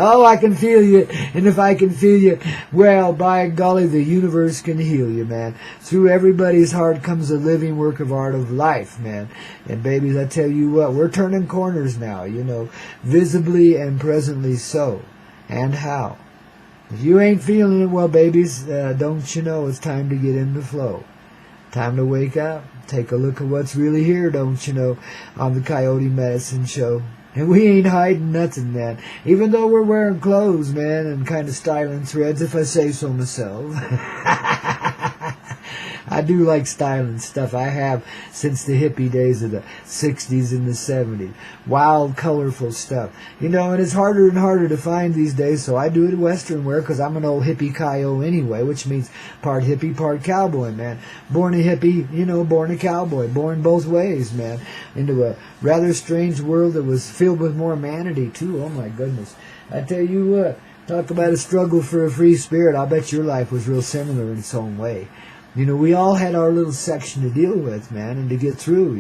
Oh, I can feel you. And if I can feel you, well, by golly, the universe can heal you, man. Through everybody's heart comes a living work of art of life, man. And babies, I tell you what, we're turning corners now, visibly and presently so. And how? If you ain't feeling it, well, babies, don't you know it's time to get in the flow. Time to wake up. Take a look at what's really here, don't you know, on the Coyote Medicine Show. And we ain't hiding nothing, man. Even though we're wearing clothes, man, and kind of styling threads, if I say so myself. I do like styling stuff. I have since the hippie days of the 60s and the 70s. Wild, colorful stuff. And it's harder and harder to find these days, so I do it Western wear because I'm an old hippie Coyote anyway, which means part hippie, part cowboy, man. Born a hippie, born a cowboy. Born both ways, man. Into a rather strange world that was filled with more humanity, too. Oh, my goodness. I tell you what, talk about a struggle for a free spirit. I'll bet your life was real similar in its own way. We all had our little section to deal with, man, and to get through,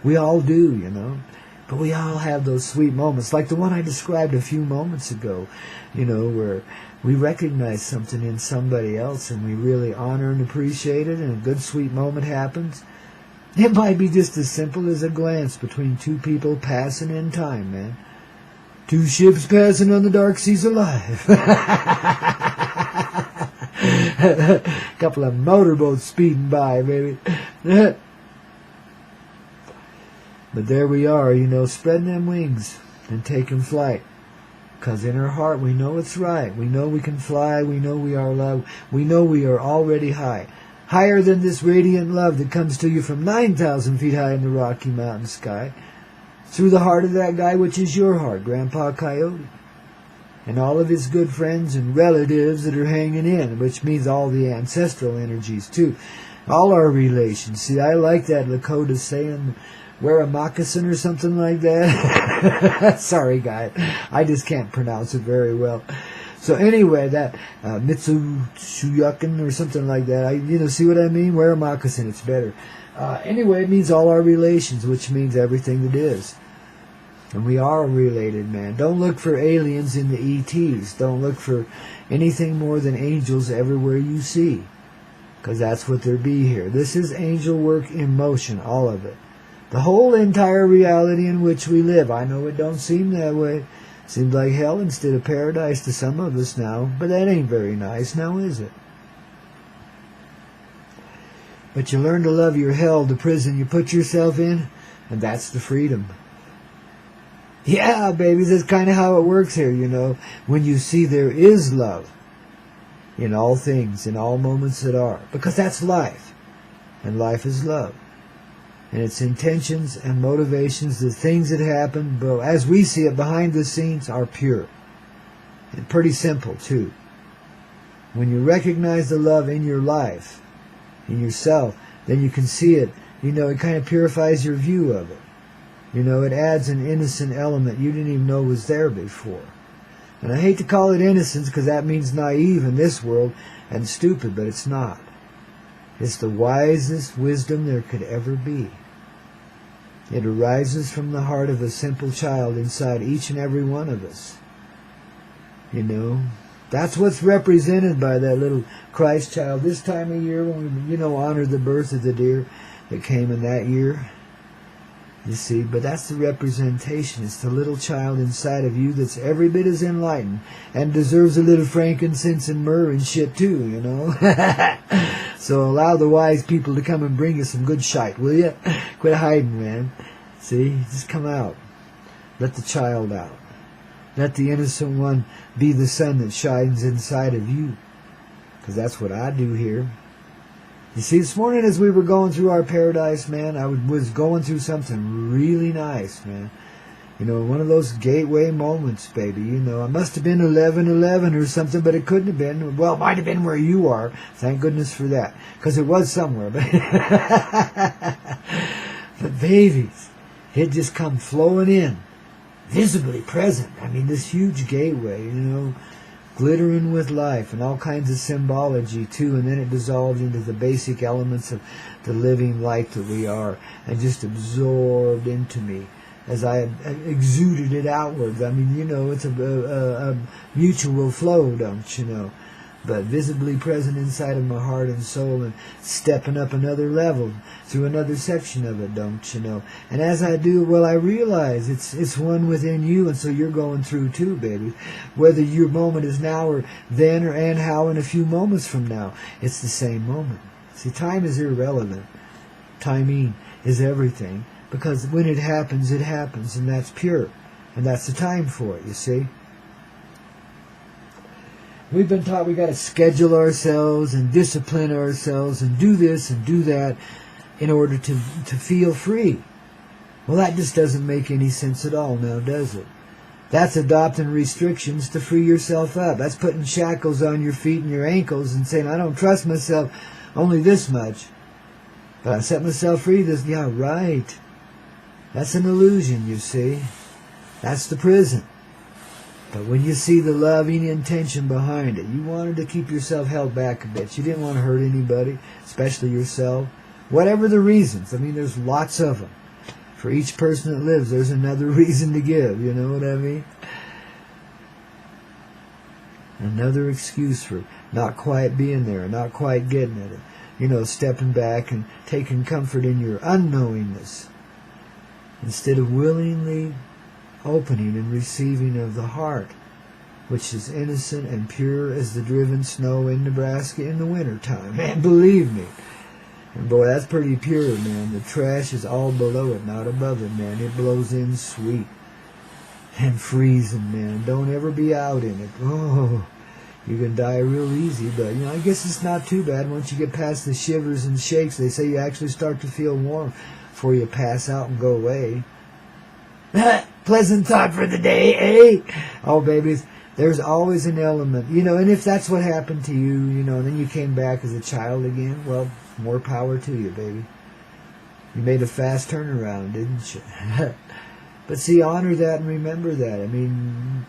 We all do, But we all have those sweet moments, like the one I described a few moments ago, where we recognize something in somebody else and we really honor and appreciate it, and a good sweet moment happens. It might be just as simple as a glance between two people passing in time, man. Two ships passing on the dark seas alive. Couple of motorboats speeding by, baby. But there we are, spreading them wings and taking flight. 'Cause in our heart we know it's right. We know we can fly. We know we are loved. We know we are already high. Higher than this radiant love that comes to you from 9,000 feet high in the Rocky Mountain sky. Through the heart of that guy which is your heart, Grandpa Koyote. And all of his good friends and relatives that are hanging in, which means all the ancestral energies too. All our relations. See, I like that Lakota saying, wear a moccasin or something like that. Sorry, guy. I just can't pronounce it very well. So anyway, that Mitsushuyukin or something like that. See what I mean? Wear a moccasin. It's better. Anyway, it means all our relations, which means everything that is. And we are related, man. Don't look for aliens in the ETs. Don't look for anything more than angels everywhere you see. Because that's what there be here. This is angel work in motion, all of it. The whole entire reality in which we live. I know it don't seem that way. Seems like hell instead of paradise to some of us now. But that ain't very nice, now is it? But you learn to love your hell, the prison you put yourself in, and that's the freedom. Yeah, babies, that's kind of how it works here, when you see there is love in all things, in all moments that are. Because that's life, and life is love. And its intentions and motivations, the things that happen, but as we see it behind the scenes, are pure. And pretty simple, too. When you recognize the love in your life, in yourself, then you can see it, it kind of purifies your view of it. It adds an innocent element you didn't even know was there before. And I hate to call it innocence because that means naive in this world and stupid, but it's not. It's the wisest wisdom there could ever be. It arises from the heart of a simple child inside each and every one of us. That's what's represented by that little Christ child this time of year when we, honor the birth of the deer that came in that year. You see, but that's the representation. It's the little child inside of you that's every bit as enlightened and deserves a little frankincense and myrrh and shit too, So allow the wise people to come and bring you some good shite, will you? Quit hiding, man. See, just come out. Let the child out. Let the innocent one be the sun that shines inside of you. Because that's what I do here. You see, this morning as we were going through our paradise, man, I was going through something really nice, man. One of those gateway moments, baby. I must have been 11:11 or something, but it couldn't have been. Well, it might have been where you are. Thank goodness for that. Because it was somewhere. But babies, it just come flowing in. Visibly present. I mean, this huge gateway, glittering with life and all kinds of symbology too, and then it dissolved into the basic elements of the living light that we are and just absorbed into me. as I exuded it outwards. I mean, you know, it's a mutual flow, don't you know? But visibly present inside of my heart and soul, and stepping up another level through another section of it, don't you know? And as I do, well, I realize it's one within you, and so you're going through too, baby. Whether your moment is now or then, or and how in a few moments from now, it's the same moment. See, time is irrelevant. Timing is everything, because when it happens, and that's pure, and that's the time for it, you see? We've been taught we got to schedule ourselves and discipline ourselves and do this and do that in order to feel free. Well, that just doesn't make any sense at all now, does it? That's adopting restrictions to free yourself up. That's putting shackles on your feet and your ankles and saying, I don't trust myself only this much, but I set myself free this. Yeah, right. That's an illusion, you see. That's the prison. But when you see the loving intention behind it, you wanted to keep yourself held back a bit. You didn't want to hurt anybody, especially yourself. Whatever the reasons. I mean, there's lots of them. For each person that lives, there's another reason to give. You know what I mean? Another excuse for not quite being there, not quite getting it. You know, stepping back and taking comfort in your unknowingness, instead of willingly opening and receiving of the heart, which is innocent and pure as the driven snow in Nebraska in the wintertime. Man, believe me. And boy, that's pretty pure, man. The trash is all below it, not above it, man. It blows in sweet and freezing, man. Don't ever be out in it. Oh, you can die real easy, but, you know, I guess it's not too bad. Once you get past the shivers and shakes, they say you actually start to feel warm before you pass out and go away. Pleasant thought for the day, eh? Oh, babies, there's always an element, you know, and if that's what happened to you, you know, and then you came back as a child again, well, more power to you, baby. You made a fast turnaround, didn't you? But see, honor that and remember that. I mean,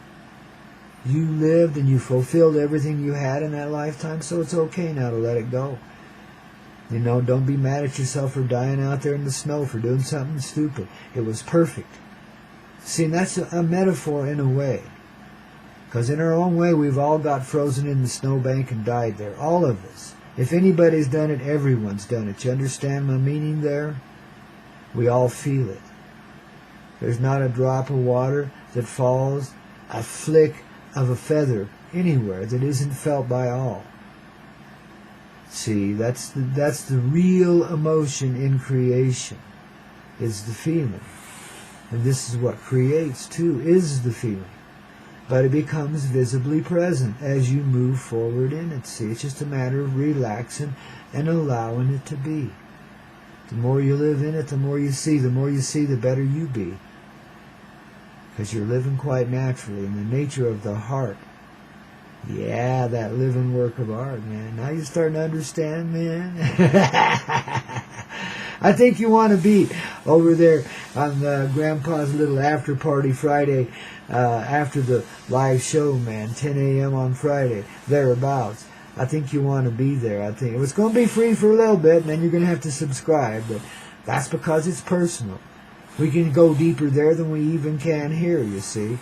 you lived and you fulfilled everything you had in that lifetime, so it's okay now to let it go. You know, don't be mad at yourself for dying out there in the snow, for doing something stupid. It was perfect. See, and that's a metaphor in a way. Because in our own way, we've all got frozen in the snowbank and died there. All of us. If anybody's done it, everyone's done it. You understand my meaning there? We all feel it. There's not a drop of water that falls, a flick of a feather anywhere that isn't felt by all. See, that's the real emotion in creation, is the feeling. And this is what creates, too, is the feeling. But it becomes visibly present as you move forward in it. See, it's just a matter of relaxing and allowing it to be. The more you live in it, the more you see. The more you see, the better you be. Because you're living quite naturally in the nature of the heart. Yeah, that living work of art, man. Now you're starting to understand, man. I think you want to be over there on Grandpa's little after party Friday after the live show, man, 10 a.m. on Friday, thereabouts. I think you want to be there. I think it's going to be free for a little bit, and then you're going to have to subscribe. But that's because it's personal. We can go deeper there than we even can here, you see.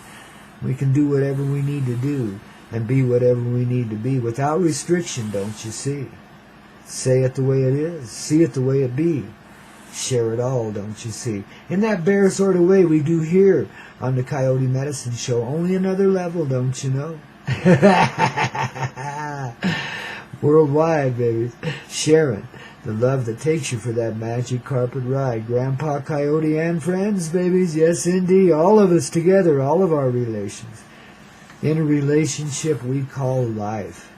We can do whatever we need to do and be whatever we need to be without restriction, don't you see? Say it the way it is. See it the way it be. Share it all, don't you see? In that bare sort of way we do here on the Coyote Medicine Show. Only another level, don't you know? Worldwide, baby. Sharing the love that takes you for that magic carpet ride. Grandpa Coyote and friends, babies. Yes, indeed. All of us together, all of our relations. In a relationship we call life.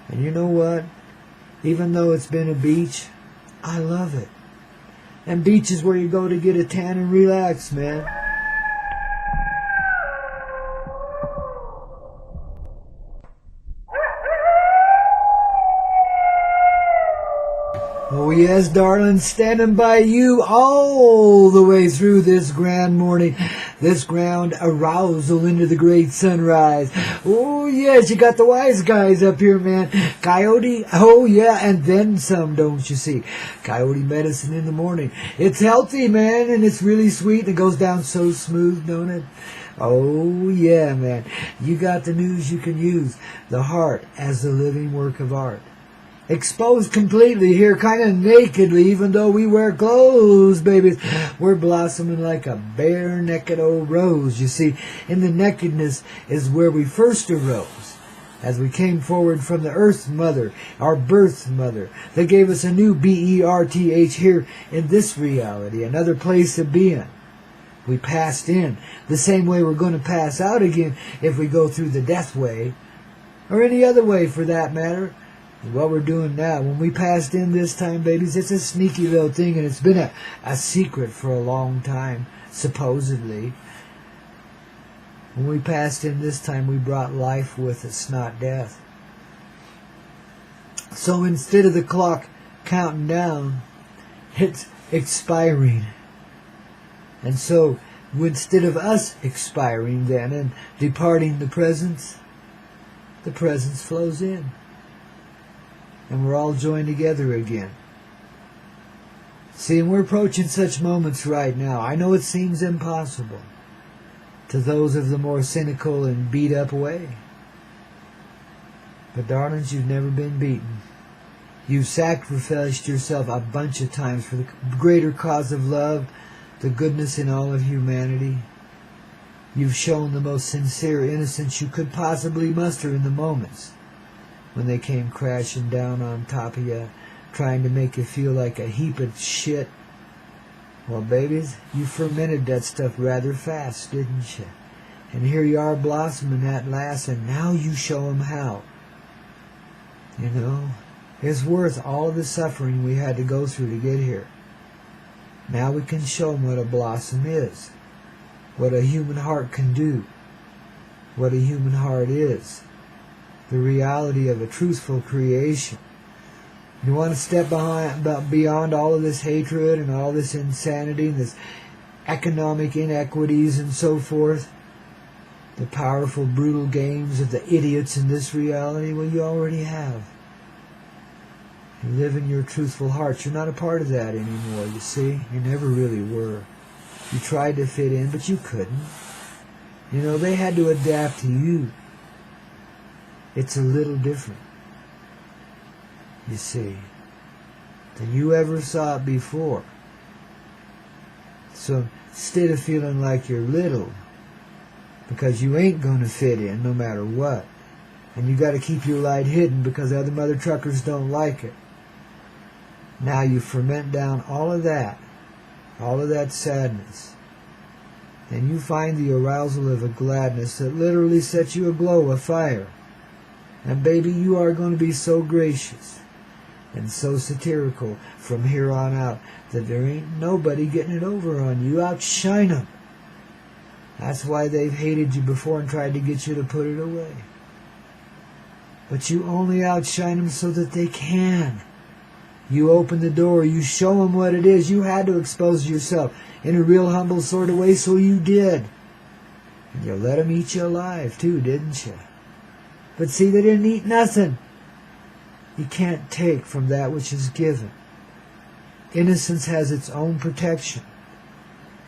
And you know what? Even though it's been a beach, I love it. And beach is where you go to get a tan and relax, man. Oh yes, darling, standing by you all the way through this grand morning. this ground arousal into the great sunrise. Oh yes, you got the wise guys up here, man. Coyote, oh yeah, and then some, don't you see? Coyote medicine in the morning. It's healthy, man, and it's really sweet, and it goes down so smooth, don't it? Oh yeah, man. You got the news you can use. The heart as the living work of art. Exposed completely here, kind of nakedly, even though we wear clothes, babies. We're blossoming like a bare, naked old rose. You see, in the nakedness is where we first arose. As we came forward from the earth mother, our birth mother, that gave us a new B-E-R-T-H here in this reality, another place of being. We passed in the same way we're going to pass out again if we go through the death way, or any other way for that matter. What we're doing now, when we passed in this time, babies, it's a sneaky little thing, and it's been a secret for a long time, supposedly. When we passed in this time, we brought life with us, not death. So instead of the clock counting down, it's expiring. And so, instead of us expiring then and departing the presence flows in. And we're all joined together again. See, and we're approaching such moments right now. I know it seems impossible to those of the more cynical and beat-up way. But darlings, you've never been beaten. You've sacrificed yourself a bunch of times for the greater cause of love, the goodness in all of humanity. You've shown the most sincere innocence you could possibly muster in the moments when they came crashing down on top of you, trying to make you feel like a heap of shit. Well, babies, you fermented that stuff rather fast, didn't you? And here you are blossoming at last, and now you show them how. You know, it's worth all of the suffering we had to go through to get here. Now we can show them what a blossom is, what a human heart can do, what a human heart is. The reality of a truthful creation. You want to step beyond all of this hatred and all this insanity and this economic inequities and so forth, the powerful, brutal games of the idiots in this reality? Well, you already have. You live in your truthful heart. You're not a part of that anymore, you see. You never really were. You tried to fit in, but you couldn't. You know, they had to adapt to you. It's a little different, you see, than you ever saw it before. So instead of feeling like you're little, because you ain't going to fit in no matter what, and you got to keep your light hidden because other mother truckers don't like it, now you ferment down all of that sadness, and you find the arousal of a gladness that literally sets you aglow, a fire. And baby, you are going to be so gracious and so satirical from here on out that there ain't nobody getting it over on you. Outshine them. That's why they've hated you before and tried to get you to put it away. But you only outshine them so that they can. You open the door. You show them what it is. You had to expose yourself in a real humble sort of way, so you did. And you let them eat you alive too, didn't you? But see, they didn't eat nothing. You can't take from that which is given. Innocence has its own protection.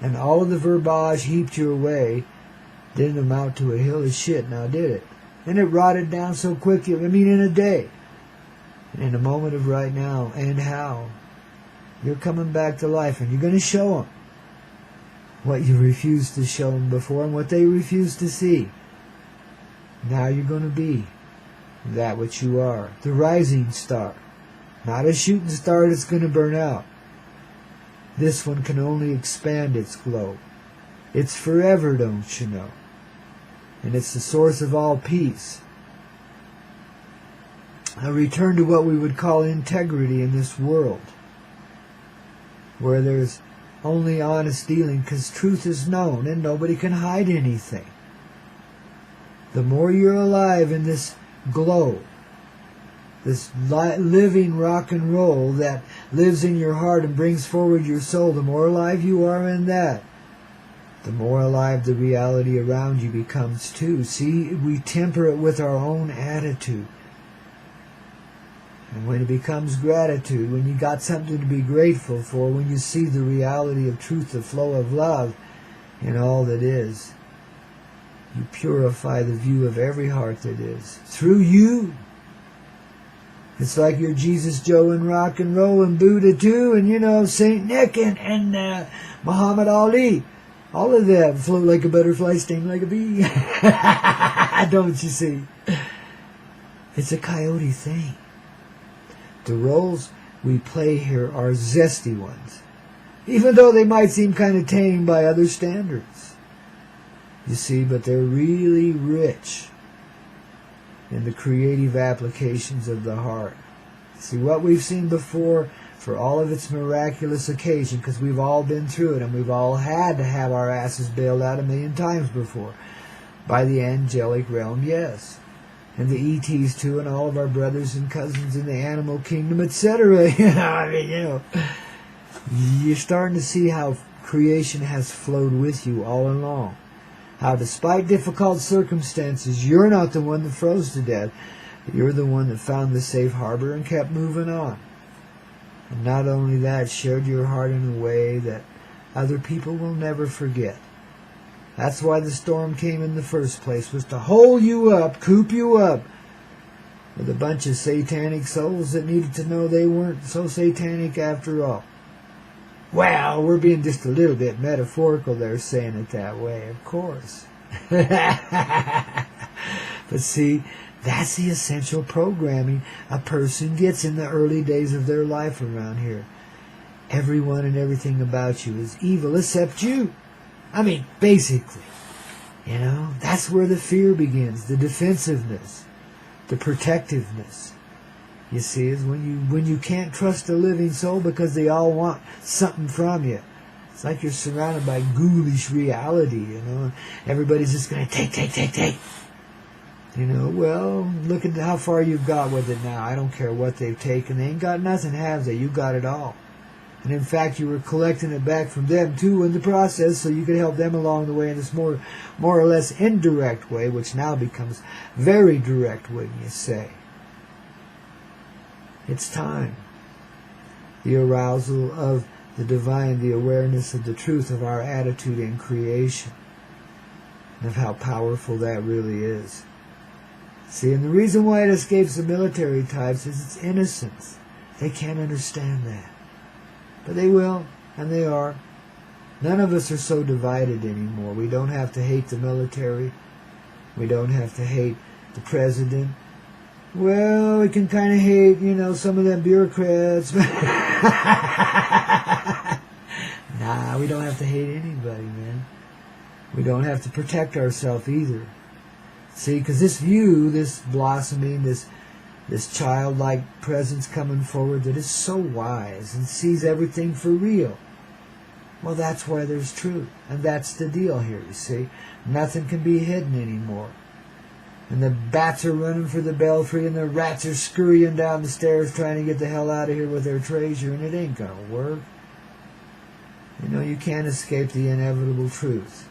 And all of the verbiage heaped your way didn't amount to a hill of shit, now did it? And it rotted down so quick, in a day. And in a moment of right now, and how, you're coming back to life, and you're going to show them what you refused to show them before and what they refused to see. Now you're going to be that which you are, the rising star, not a shooting star that's going to burn out. This one can only expand its glow. It's forever, don't you know? And it's the source of all peace. A return to what we would call integrity in this world, where there's only honest dealing, because truth is known and nobody can hide anything. The more you're alive in this glow, this living rock and roll that lives in your heart and brings forward your soul, the more alive you are in that, the more alive the reality around you becomes too. See, we temper it with our own attitude. And when it becomes gratitude, when you got something to be grateful for, when you see the reality of truth, the flow of love in all that is, you purify the view of every heart that is. Through you. It's like you're Jesus, Joe, and rock and roll, and Buddha too, and Saint Nick and Muhammad Ali. All of them float like a butterfly, sting like a bee. Don't you see? It's a Koyote thing. The roles we play here are zesty ones, even though they might seem kind of tame by other standards. You see, but they're really rich in the creative applications of the heart. See, what we've seen before, for all of its miraculous occasion, because we've all been through it, and we've all had to have our asses bailed out 1,000,000 times before, by the angelic realm, yes. And the ETs too, and all of our brothers and cousins in the animal kingdom, etc. You're starting to see how creation has flowed with you all along. How despite difficult circumstances, you're not the one that froze to death. You're the one that found the safe harbor and kept moving on. And not only that, shared your heart in a way that other people will never forget. That's why the storm came in the first place, was to hold you up, coop you up, with a bunch of satanic souls that needed to know they weren't so satanic after all. Well, we're being just a little bit metaphorical there, saying it that way, of course. But see, that's the essential programming a person gets in the early days of their life around here. Everyone and everything about you is evil except you. I mean, basically. That's where the fear begins, the defensiveness, the protectiveness. You see, is when you can't trust a living soul because they all want something from you. It's like you're surrounded by ghoulish reality, Everybody's just going to take. Well, look at how far you've got with it now. I don't care what they've taken. They ain't got nothing, have they? You got it all. And in fact, you were collecting it back from them too in the process, so you could help them along the way in this more or less indirect way, which now becomes very direct, wouldn't you say? It's time. The arousal of the divine, the awareness of the truth of our attitude in creation, and of how powerful that really is. See, and the reason why it escapes the military types is its innocence. They can't understand that. But they will, and they are. None of us are so divided anymore. We don't have to hate the military. We don't have to hate the president. Well, we can kind of hate, some of them bureaucrats. Nah, we don't have to hate anybody, man. We don't have to protect ourselves either. See, because this view, this blossoming, this childlike presence coming forward that is so wise and sees everything for real. Well, that's why there's truth. And that's the deal here, you see. Nothing can be hidden anymore. And the bats are running for the belfry, and the rats are scurrying down the stairs trying to get the hell out of here with their treasure, and it ain't going to work. You can't escape the inevitable truth.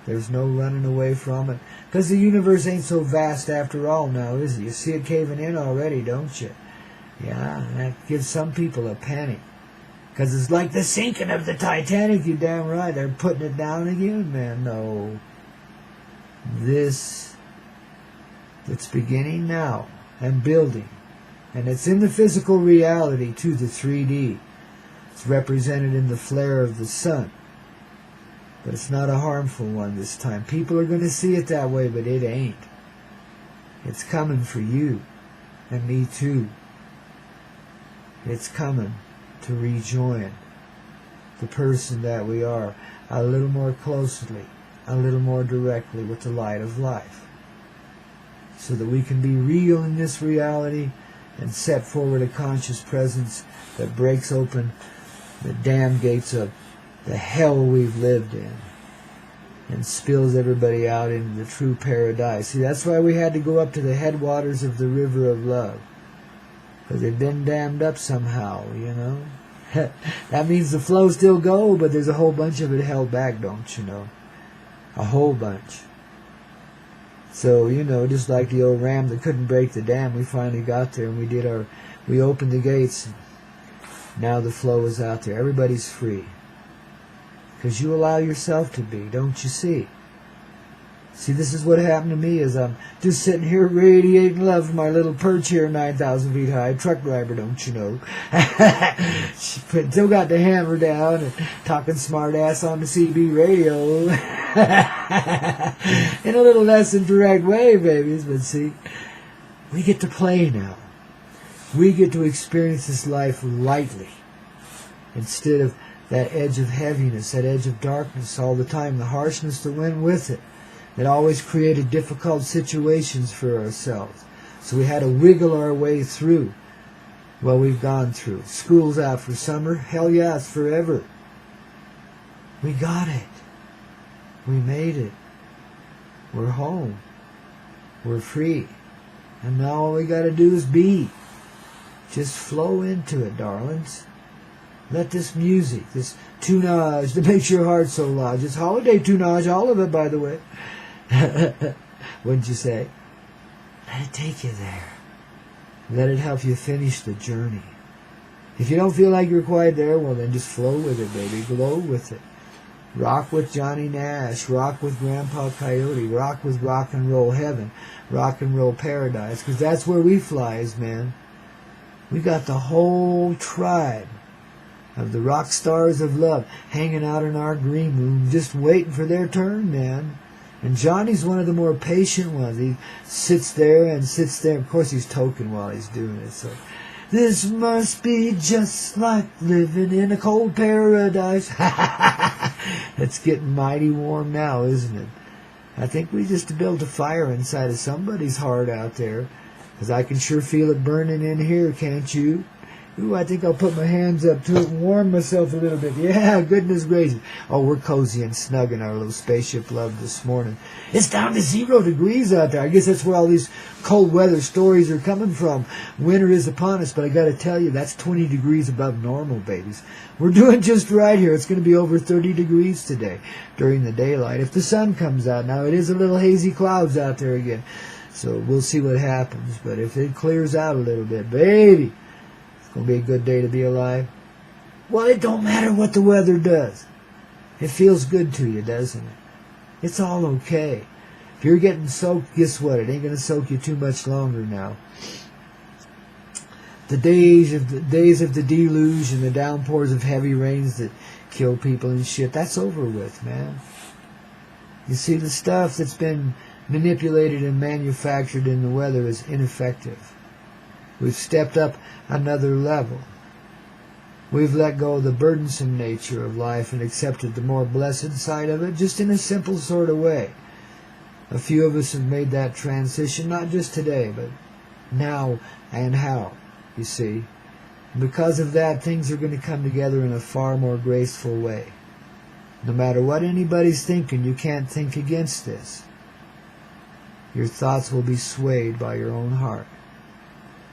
There's no running away from it. Because the universe ain't so vast after all now, is it? You see it caving in already, don't you? Yeah, and that gives some people a panic. Because it's like the sinking of the Titanic, you damn right. They're putting it down again, man. No. It's beginning now and building. And it's in the physical reality, too, the 3D. It's represented in the flare of the sun. But it's not a harmful one this time. People are going to see it that way, but it ain't. It's coming for you and me too. It's coming to rejoin the person that we are a little more closely, a little more directly with the light of life, so that we can be real in this reality and set forward a conscious presence that breaks open the damn gates of the hell we've lived in and spills everybody out into the true paradise. See, that's why we had to go up to the headwaters of the river of love, because they've been dammed up somehow, That means the flow still go, but there's a whole bunch of it held back, don't you know? A whole bunch. So, just like the old ram that couldn't break the dam, we finally got there and we opened the gates. Now the flow is out there. Everybody's free. Because you allow yourself to be, don't you see? See, this is what happened to me is I'm just sitting here radiating love from my little perch here 9,000 feet high. Truck driver, don't you know? Still got the hammer down and talking smart ass on the CB radio. In a little less than direct way, babies. But see, we get to play now. We get to experience this life lightly. Instead of that edge of heaviness, that edge of darkness all the time, the harshness that went with it. It always created difficult situations for ourselves. So we had to wiggle our way through what we've gone through. School's out for summer. Hell yeah, it's forever. We got it. We made it. We're home. We're free. And now all we got to do is be. Just flow into it, darlings. Let this music, this tunage that makes your heart so loud. Just holiday tunage, all of it, by the way. Wouldn't you say? Let it take you there. Let it help you finish the journey. If you don't feel like you're quite there, well then just flow with it, baby. Glow with it. Rock with Johnny Nash. Rock with Grandpaw Coyote. Rock with rock and roll heaven. Rock and roll paradise. Because that's where we flies, man. We got the whole tribe of the rock stars of love hanging out in our green room just waiting for their turn, man. And Johnny's one of the more patient ones. He sits there and sits there. Of course, he's toking while he's doing it. So, this must be just like living in a cold paradise. It's getting mighty warm now, isn't it? I think we just built a fire inside of somebody's heart out there. Because I can sure feel it burning in here, can't you? Ooh, I think I'll put my hands up to it and warm myself a little bit. Yeah, goodness gracious. Oh, we're cozy and snug in our little spaceship love this morning. It's down to 0 degrees out there. I guess that's where all these cold weather stories are coming from. Winter is upon us, but I got to tell you, that's 20 degrees above normal, babies. We're doing just right here. It's going to be over 30 degrees today during the daylight. If the sun comes out, now it is a little hazy clouds out there again. So we'll see what happens. But if it clears out a little bit, baby, gonna be a good day to be alive. Well, it don't matter what the weather does. It feels good to you, doesn't it? It's all okay. If you're getting soaked, guess what? It ain't gonna soak you too much longer now. The days of the deluge and the downpours of heavy rains that kill people and shit, that's over with, man. You see, the stuff that's been manipulated and manufactured in the weather is ineffective. We've stepped up another level. We've let go of the burdensome nature of life and accepted the more blessed side of it, just in a simple sort of way. A few of us have made that transition, not just today, but now and how, you see. And because of that, things are going to come together in a far more graceful way. No matter what anybody's thinking, you can't think against this. Your thoughts will be swayed by your own heart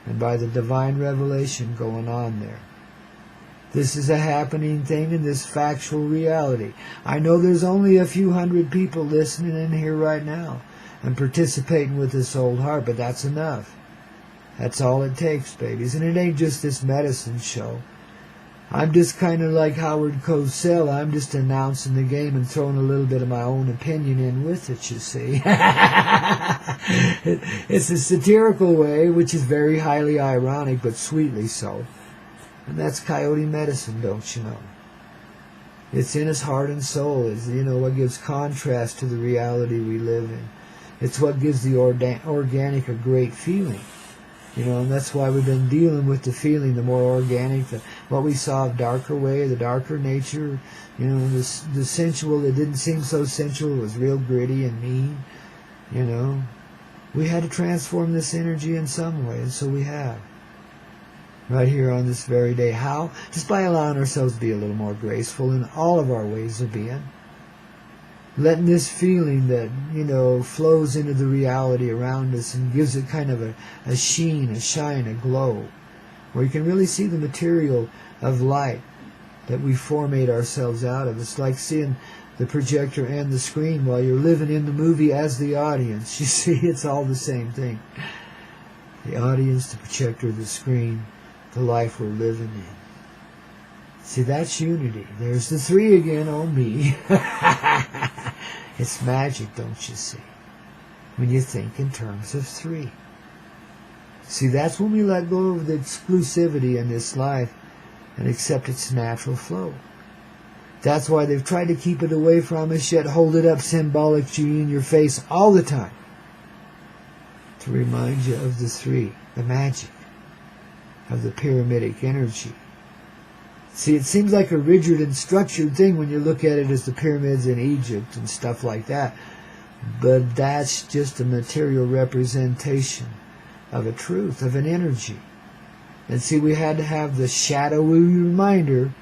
and by the divine revelation going on there. This is a happening thing in this factual reality. I know there's only a few hundred people listening in here right now and participating with this old heart, but that's enough. That's all it takes, babies. And it ain't just this medicine show. I'm just kind of like Howard Cosell. I'm just announcing the game and throwing a little bit of my own opinion in with it, you see. It's a satirical way, which is very highly ironic, but sweetly so. And that's coyote medicine, don't you know? It's in his heart and soul. It's, what gives contrast to the reality we live in. It's what gives the organic a great feeling. And that's why we've been dealing with the feeling, the more organic, what we saw of darker way, the darker nature, the sensual that didn't seem so sensual was real gritty and mean, We had to transform this energy in some way, and so we have. Right here on this very day. How? Just by allowing ourselves to be a little more graceful in all of our ways of being. Letting this feeling that, flows into the reality around us and gives it kind of a sheen, a shine, a glow. where you can really see the material of light that we formate ourselves out of. It's like seeing the projector and the screen while you're living in the movie as the audience. You see, it's all the same thing. The audience, the projector, the screen, the life we're living in. See, that's unity. There's the three again, oh me. It's magic, don't you see? When you think in terms of three. See, that's when we let go of the exclusivity in this life and accept its natural flow. That's why they've tried to keep it away from us, yet hold it up symbolically in your face all the time. To remind you of the three, the magic of the pyramidic energy. See, it seems like a rigid and structured thing when you look at it as the pyramids in Egypt and stuff like that. But that's just a material representation of a truth, of an energy. And see, we had to have the shadowy reminder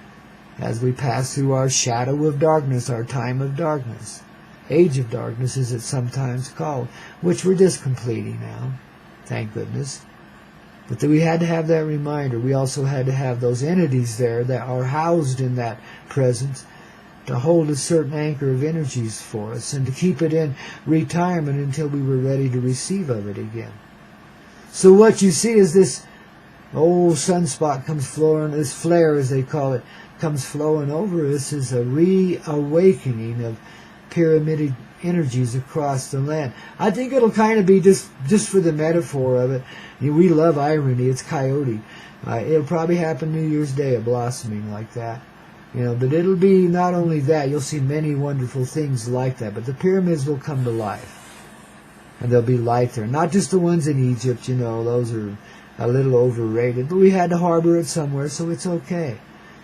as we pass through our shadow of darkness, our time of darkness. Age of darkness, as it's sometimes called, which we're just completing now, thank goodness. But we had to have that reminder. We also had to have those entities there that are housed in that presence to hold a certain anchor of energies for us and to keep it in retirement until we were ready to receive of it again. So what you see is this old sunspot comes flowing, this flare as they call it, comes flowing over us is a reawakening of pyramidic energies across the land. I think it'll kind of be just for the metaphor of it. We love irony. It's Koyote. It'll probably happen New Year's Day, a blossoming like that. But it'll be not only that, you'll see many wonderful things like that, but the pyramids will come to life. And there'll be light there. Not just the ones in Egypt, those are a little overrated, but we had to harbor it somewhere, so it's okay.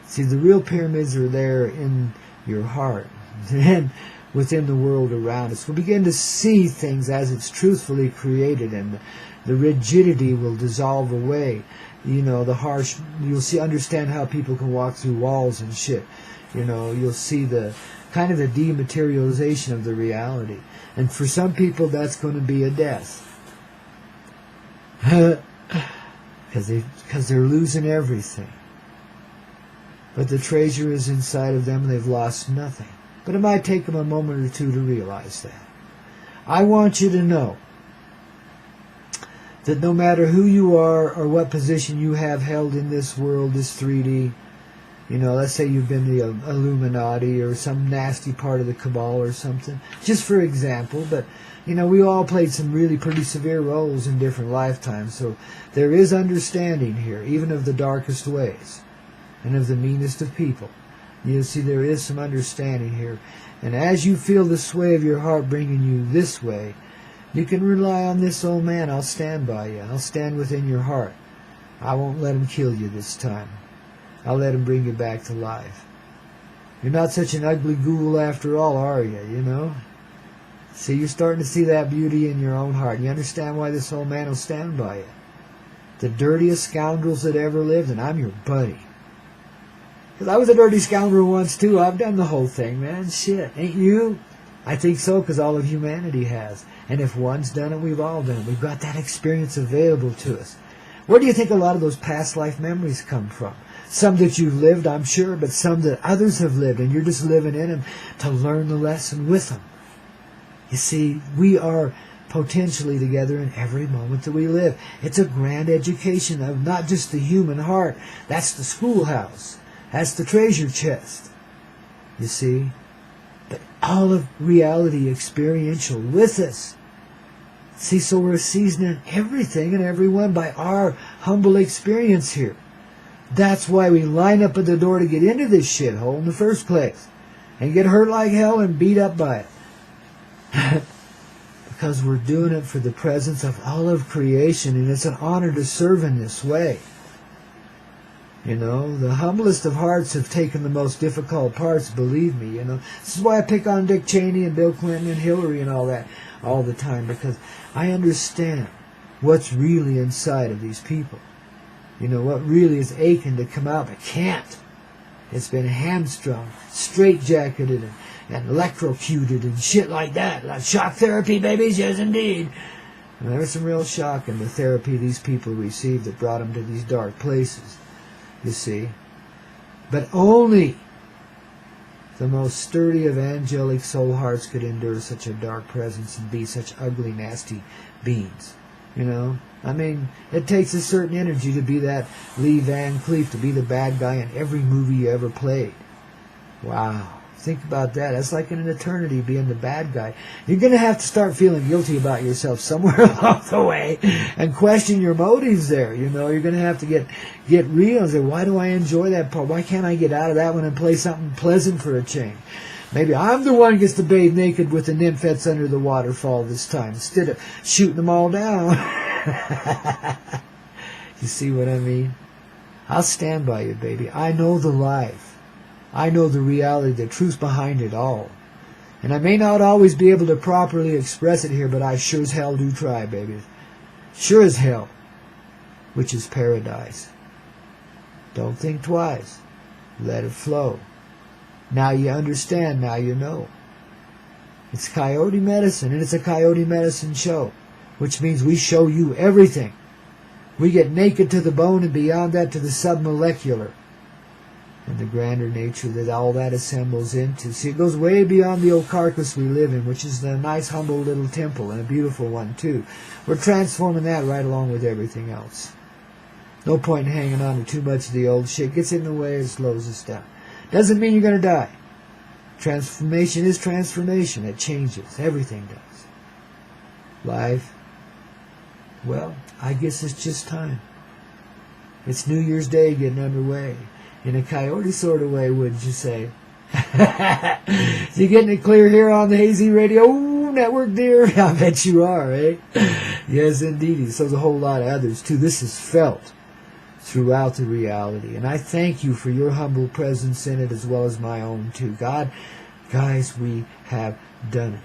See, the real pyramids are there in your heart and within the world around us. We'll begin to see things as it's truthfully created, and the rigidity will dissolve away. The harsh, you'll understand how people can walk through walls and shit. You'll see the kind of the dematerialization of the reality. And for some people, that's going to be a death. Because they're losing everything. But the treasure is inside of them and they've lost nothing. But it might take them a moment or two to realize that. I want you to know that no matter who you are or what position you have held in this world, this 3D, let's say you've been the Illuminati or some nasty part of the Cabal or something, just for example, but we all played some really pretty severe roles in different lifetimes, so there is understanding here, even of the darkest ways and of the meanest of people. You see, there is some understanding here. And as you feel the sway of your heart bringing you this way, you can rely on this old man. I'll stand by you. I'll stand within your heart. I won't let him kill you this time. I'll let him bring you back to life. You're not such an ugly ghoul after all, are you, See, you're starting to see that beauty in your own heart. You understand why this old man will stand by you. The dirtiest scoundrels that ever lived, and I'm your buddy. Because I was a dirty scoundrel once, too. I've done the whole thing, man. Shit. Ain't you? I think so, because all of humanity has. And if one's done it, we've all done it. We've got that experience available to us. Where do you think a lot of those past life memories come from? Some that you've lived, I'm sure, but some that others have lived, and you're just living in them to learn the lesson with them. You see, we are potentially together in every moment that we live. It's a grand education of not just the human heart. That's the schoolhouse. That's the treasure chest, you see. But all of reality experiential with us. See, so we're seasoning everything and everyone by our humble experience here. That's why we line up at the door to get into this shithole in the first place. And get hurt like hell and beat up by it. Because we're doing it for the presence of all of creation, and it's an honor to serve in this way. The humblest of hearts have taken the most difficult parts, believe me, This is why I pick on Dick Cheney and Bill Clinton and Hillary and all that all the time, because I understand what's really inside of these people. What really is aching to come out, but can't. It's been hamstrung, straitjacketed, and electrocuted and shit like that. Like shock therapy, babies, yes indeed. And there was some real shock in the therapy these people received that brought them to these dark places, you see. But only the most sturdy of angelic soul hearts could endure such a dark presence and be such ugly, nasty beings. You know? I mean, it takes a certain energy to be that Lee Van Cleef, to be the bad guy in every movie you ever played. Wow. Think about that. That's like in an eternity being the bad guy. You're going to have to start feeling guilty about yourself somewhere along the way and question your motives there. You know, you're going to have to get real and say, why do I enjoy that part? Why can't I get out of that one and play something pleasant for a change? Maybe I'm the one who gets to bathe naked with the nymphets under the waterfall this time instead of shooting them all down. You see what I mean? I'll stand by you, baby. I know the life. I know the reality, the truth behind it all. And I may not always be able to properly express it here, but I sure as hell do try, baby. Sure as hell. Which is paradise. Don't think twice. Let it flow. Now you understand, now you know. It's Coyote Medicine, and it's a Coyote Medicine show, which means we show you everything. We get naked to the bone and beyond that to the submolecular. And the grander nature that all that assembles into. See, it goes way beyond the old carcass we live in, which is a nice, humble little temple, and a beautiful one, too. We're transforming that right along with everything else. No point in hanging on to too much of the old shit. Gets in the way, it slows us down. Doesn't mean you're going to die. Transformation is transformation. It changes. Everything does. Life, well, I guess it's just time. It's New Year's Day getting underway. In a coyote sort of way, wouldn't you say? You getting it clear here on the Hazy Radio Network, dear? I bet you are, eh? Yes, indeed. So there's a whole lot of others, too. This is felt throughout the reality. And I thank you for your humble presence in it as well as my own, too. God, guys, we have done it.